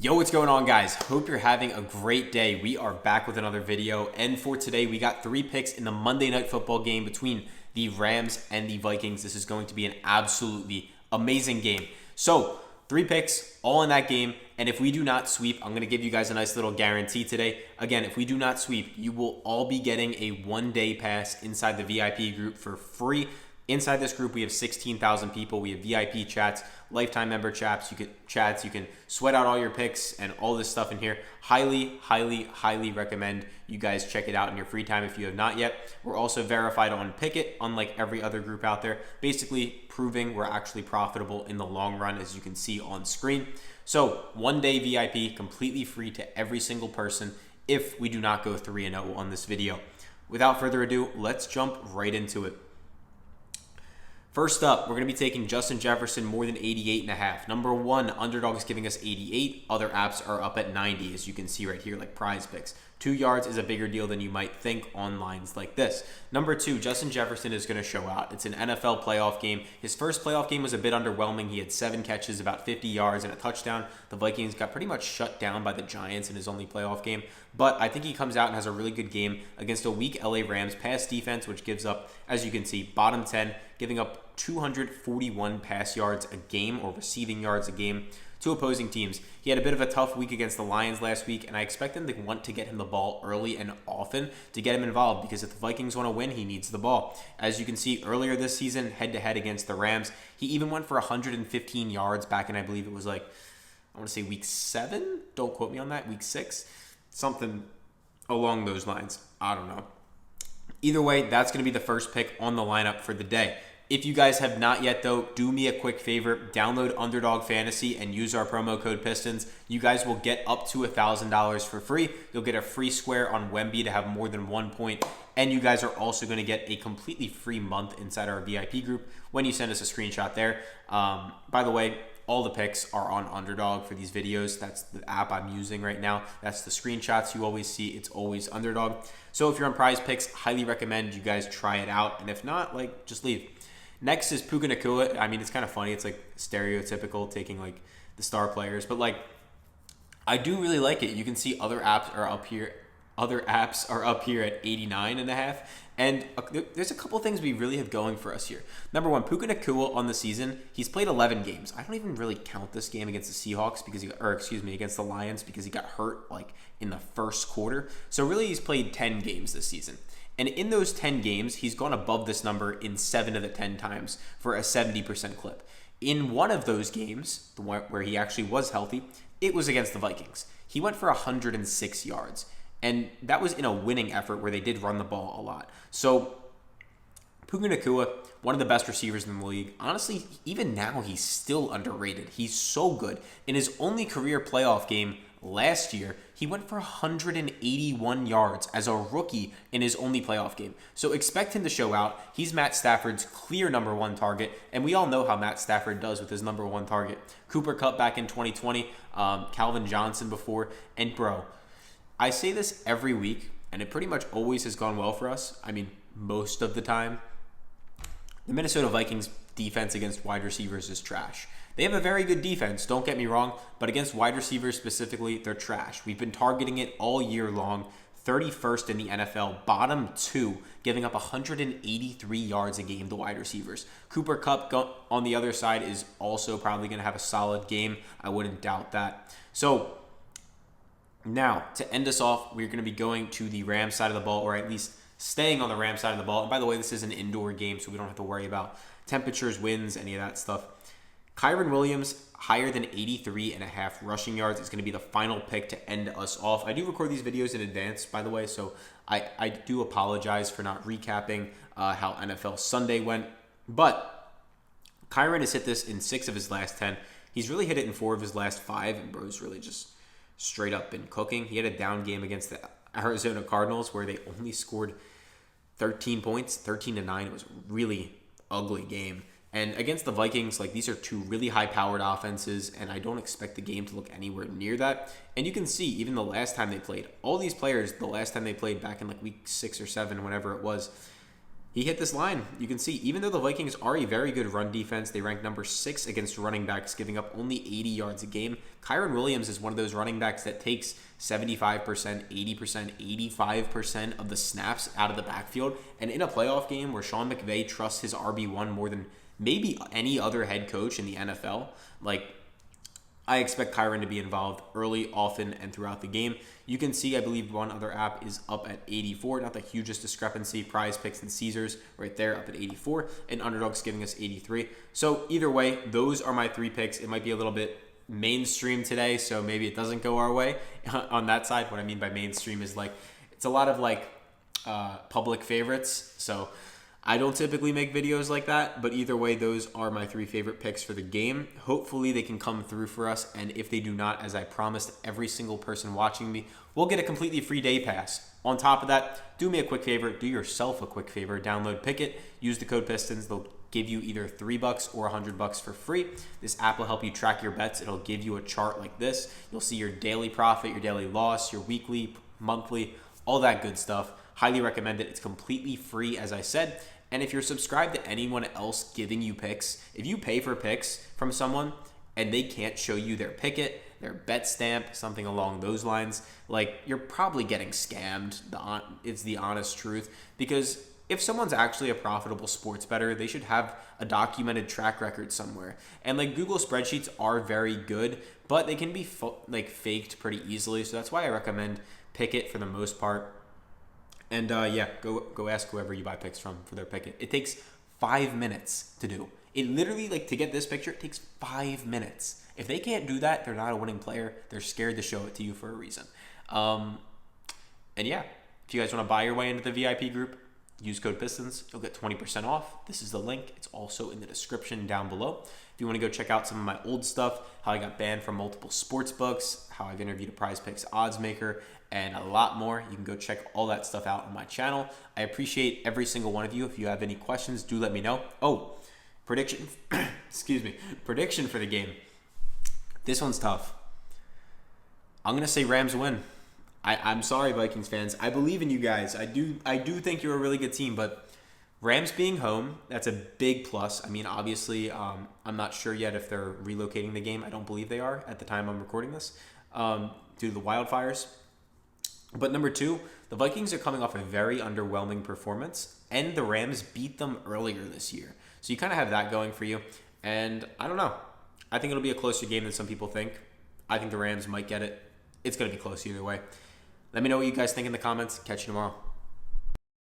Yo, what's going on, guys? Hope you're having a great day. We are back with another video, and for today we got 3 picks in the Monday Night Football game between the Rams and the Vikings. This is going to be an absolutely amazing game. So 3 picks all in that game, and if we do not sweep, I'm going to give you guys a nice little guarantee today. Again, if we do not sweep, you will all be getting a 1-day pass inside the VIP group for free. Inside this group, we have 16,000 people. We have VIP chats, lifetime member chats. You can sweat out all your picks and all this stuff in here. Highly recommend you guys check it out in your free time if you have not yet. We're also verified on Pikkit, unlike every other group out there, basically proving we're actually profitable in the long run, as you can see on screen. So 1-day VIP, completely free to every single person if we do not go 3-0 on this video. Without further ado, let's jump right into it. First up, we're going to be taking Justin Jefferson more than 88.5. Number 1, Underdog is giving us 88. Other apps are up at 90, as you can see right here, like PrizePicks. 2 yards is a bigger deal than you might think on lines like this. Number 2, Justin Jefferson is going to show out. It's an NFL playoff game. His first playoff game was a bit underwhelming. He had 7 catches, about 50 yards, and a touchdown. The Vikings got pretty much shut down by the Giants in his only playoff game. But I think he comes out and has a really good game against a weak LA Rams pass defense, which gives up, as you can see, bottom 10, giving up 241 pass yards a game or receiving yards a game to opposing teams. He had a bit of a tough week against the Lions last week, and I expect them to want to get him the ball early and often to get him involved, because if the Vikings want to win, he needs the ball. As you can see earlier this season, head-to-head against the Rams, he even went for 115 yards back in, I believe it was like, I want to say week 7? Don't quote me on that. Week 6? Something along those lines. I don't know. Either way, that's going to be the first pick on the lineup for the day. If you guys have not yet, though, do me a quick favor. Download Underdog Fantasy and use our promo code PISTONS. You guys will get up to $1,000 for free. You'll get a free square on Wemby to have more than 1 point. And you guys are also going to get a completely free month inside our VIP group when you send us a screenshot there. By the way, all the picks are on Underdog for these videos. That's the app I'm using right now. That's the screenshots you always see. It's always Underdog. So if you're on PrizePicks, highly recommend you guys try it out. And if not, like, just leave. Next is Puka Nacua. I mean, it's kind of funny. It's like stereotypical, taking like the star players, but like I do really like it. You can see other apps are up here. Other apps are up here at 89.5. And there's a couple things we really have going for us here. Number 1, Puka Nacua on the season, he's played 11 games. I don't even really count this game against the Seahawks because against the Lions, because he got hurt like in the first quarter. So really he's played 10 games this season. And in those 10 games, he's gone above this number in 7 of the 10 times for a 70% clip. In one of those games, the one where he actually was healthy, it was against the Vikings. He went for 106 yards. And that was in a winning effort where they did run the ball a lot. So Puka Nacua, one of the best receivers in the league. Honestly, even now, he's still underrated. He's so good. In his only career playoff game last year, he went for 181 yards as a rookie in his only playoff game. So expect him to show out. He's Matt Stafford's clear number 1 target, and we all know how Matt Stafford does with his number 1 target. Cooper Kupp back in 2020, Calvin Johnson before, and bro, I say this every week, and it pretty much always has gone well for us. I mean, most of the time. The Minnesota Vikings defense against wide receivers is trash. They have a very good defense, don't get me wrong, but against wide receivers specifically, they're trash. We've been targeting it all year long. 31st in the NFL, bottom 2, giving up 183 yards a game to wide receivers. Cooper Kupp on the other side is also probably going to have a solid game. I wouldn't doubt that. So now, to end us off, we're going to be going to the Rams side of the ball, or at least staying on the Rams side of the ball. And by the way, this is an indoor game, so we don't have to worry about temperatures, winds, any of that stuff. Kyren Williams, higher than 83.5 rushing yards, is going to be the final pick to end us off. I do record these videos in advance, by the way, so I do apologize for not recapping how NFL Sunday went. But Kyren has hit this in 6 of his last 10. He's really hit it in 4 of his last 5, and bro's really just straight up been cooking. He had a down game against the Arizona Cardinals where they only scored 13 points, 13-9. It was a really ugly game. And against the Vikings, like, these are 2 really high-powered offenses, and I don't expect the game to look anywhere near that. And you can see, even the last time they played, all these players, the last time they played back in like week 6 or 7, whenever it was, He hit this line. You can see, even though the Vikings are a very good run defense, they rank number 6 against running backs, giving up only 80 yards a game. Kyren Williams is one of those running backs that takes 75%, 80%, 85% of the snaps out of the backfield. And in a playoff game where Sean McVay trusts his RB1 more than maybe any other head coach in the NFL, I expect Kyren to be involved early, often, and throughout the game. You can see, I believe, one other app is up at 84. Not the hugest discrepancy. PrizePicks and Caesars right there up at 84. And Underdog's giving us 83. So either way, those are my 3 picks. It might be a little bit mainstream today, so maybe it doesn't go our way on that side. What I mean by mainstream is it's a lot of public favorites. So I don't typically make videos like that, but either way, those are my 3 favorite picks for the game. Hopefully they can come through for us, and if they do not, as I promised every single person watching me, we'll get a completely free day pass. On top of that, do me a quick favor, do yourself a quick favor, download Pikkit, use the code PISTONS. They'll give you either $3 or $100 for free. This app will help you track your bets. It'll give you a chart like this. You'll see your daily profit, your daily loss, your weekly, monthly, all that good stuff. Highly recommend it. It's completely free, as I said. And if you're subscribed to anyone else giving you picks, if you pay for picks from someone and they can't show you their Pikkit, their bet stamp, something along those lines, you're probably getting scammed. It's the honest truth. Because if someone's actually a profitable sports bettor, they should have a documented track record somewhere. And Google spreadsheets are very good, but they can be faked pretty easily. So that's why I recommend Pikkit for the most part. And go ask whoever you buy picks from for their Pikkit. It takes 5 minutes to do. It literally, to get this picture, it takes 5 minutes. If they can't do that, they're not a winning player. They're scared to show it to you for a reason. If you guys want to buy your way into the VIP group, use code PISTONS. You'll get 20% off. This is the link. It's also in the description down below. If you want to go check out some of my old stuff, how I got banned from multiple sports books, how I've interviewed a PrizePicks odds maker, and a lot more, you can go check all that stuff out on my channel. I appreciate every single one of you. If you have any questions, do let me know. Oh, prediction, prediction for the game. This one's tough. I'm going to say Rams win. I'm sorry, Vikings fans. I believe in you guys. I do think you're a really good team, but Rams being home, that's a big plus. I mean, obviously, I'm not sure yet if they're relocating the game. I don't believe they are at the time I'm recording this due to the wildfires. But number 2, the Vikings are coming off a very underwhelming performance, and the Rams beat them earlier this year. So you kind of have that going for you. And I don't know. I think it'll be a closer game than some people think. I think the Rams might get it. It's going to be close either way. Let me know what you guys think in the comments. Catch you tomorrow.